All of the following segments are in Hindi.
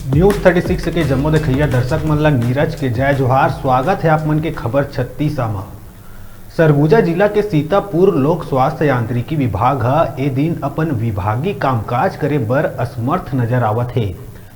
न्यूज़ 36 के जम्मू देखिया दर्शक मन ला नीरज के जय जोहार। स्वागत है आप मन के खबर 36 में। सरगुजा जिला के सीतापुर लोक स्वास्थ्य यांत्रिकी विभाग ए दिन अपन विभागीय कामकाज करे बर असमर्थ नजर आवत है।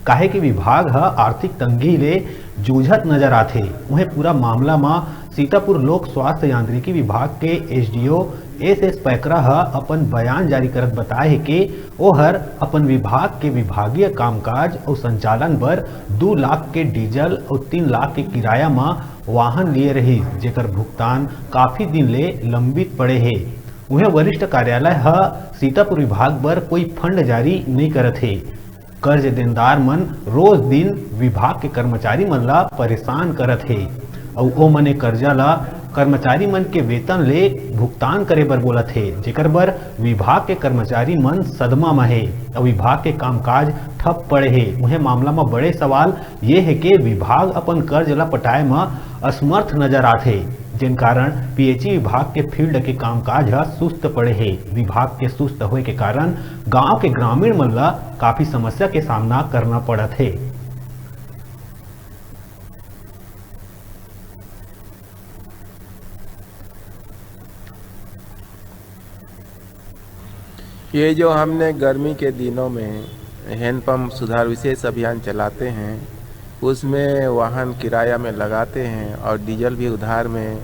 काहे कि विभाग आर्थिक तंगी ले जूझत नजर आथे। वहीं पूरा मामला में सीतापुर लोक स्वास्थ्य यांत्रिकी विभाग के एसडीओ एस पैकरा अपन बयान जारी करत बताए है कि ओहर अपन विभाग के विभागीय कामकाज और संचालन बर 2 लाख के डीजल और 3 लाख के किराया में वाहन लिए रही, जेकर भुगतान काफी दिन ले लंबित पड़े है। वह वरिष्ठ कार्यालय सीतापुर विभाग बर कोई फंड जारी नहीं करत है। कर्ज देनदार मन रोज दिन विभाग के कर्मचारी मन ला परेशान करत है और ओ मने कर्जा ला कर्मचारी मन के वेतन ले भुगतान करे बर बोलत है, जेकर बर विभाग के कर्मचारी मन सदमा में है और विभाग के कामकाज ठप पड़े है। वह मामला में बड़े सवाल ये है कि विभाग अपन कर्ज ला पटाए में असमर्थ नजर आते, जिन कारण पीएचई विभाग के फील्ड के कामकाज सुस्त पड़े है। विभाग के सुस्त होए के कारण गांव के ग्रामीण मन ला काफी समस्या के सामना करना पड़त है। ये जो हमने गर्मी के दिनों में हैंडपंप सुधार विशेष अभियान चलाते हैं, उसमें वाहन किराया में लगाते हैं और डीजल भी उधार में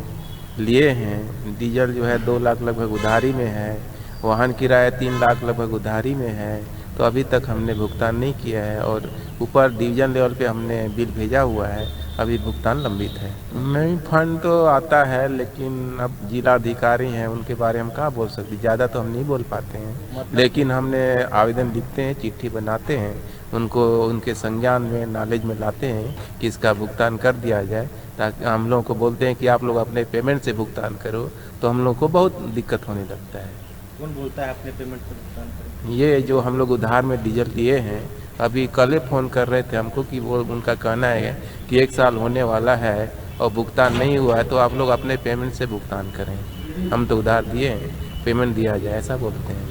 लिए हैं। डीजल जो है 2 लाख लगभग उधारी में है, वाहन किराया 3 लाख लगभग उधारी में है। तो अभी तक हमने भुगतान नहीं किया है और ऊपर डिवीजन लेवल पे हमने बिल भेजा हुआ है, अभी भुगतान लंबित है। नहीं, फंड तो आता है, लेकिन अब जिला अधिकारी हैं, उनके बारे में क्या बोल सकते, ज़्यादा तो हम नहीं बोल पाते हैं। लेकिन हमने आवेदन लिखते हैं, चिट्ठी बनाते हैं, उनको उनके संज्ञान में नॉलेज में लाते हैं कि इसका भुगतान कर दिया जाए। ताकि हम लोगों को बोलते हैं कि आप लोग अपने पेमेंट से भुगतान करो, तो हम लोग को बहुत दिक्कत होने लगता है। कौन बोलता है अपने पेमेंट से भुगतान करें? ये जो हम लोग उधार में डीजल लिए हैं, अभी कल ही फ़ोन कर रहे थे हमको कि वो उनका कहना है कि 1 साल होने वाला है और भुगतान नहीं हुआ है, तो आप लोग अपने पेमेंट से भुगतान करें। हम तो उधार दिए हैं, पेमेंट दिया जाए, ऐसा बोलते हैं।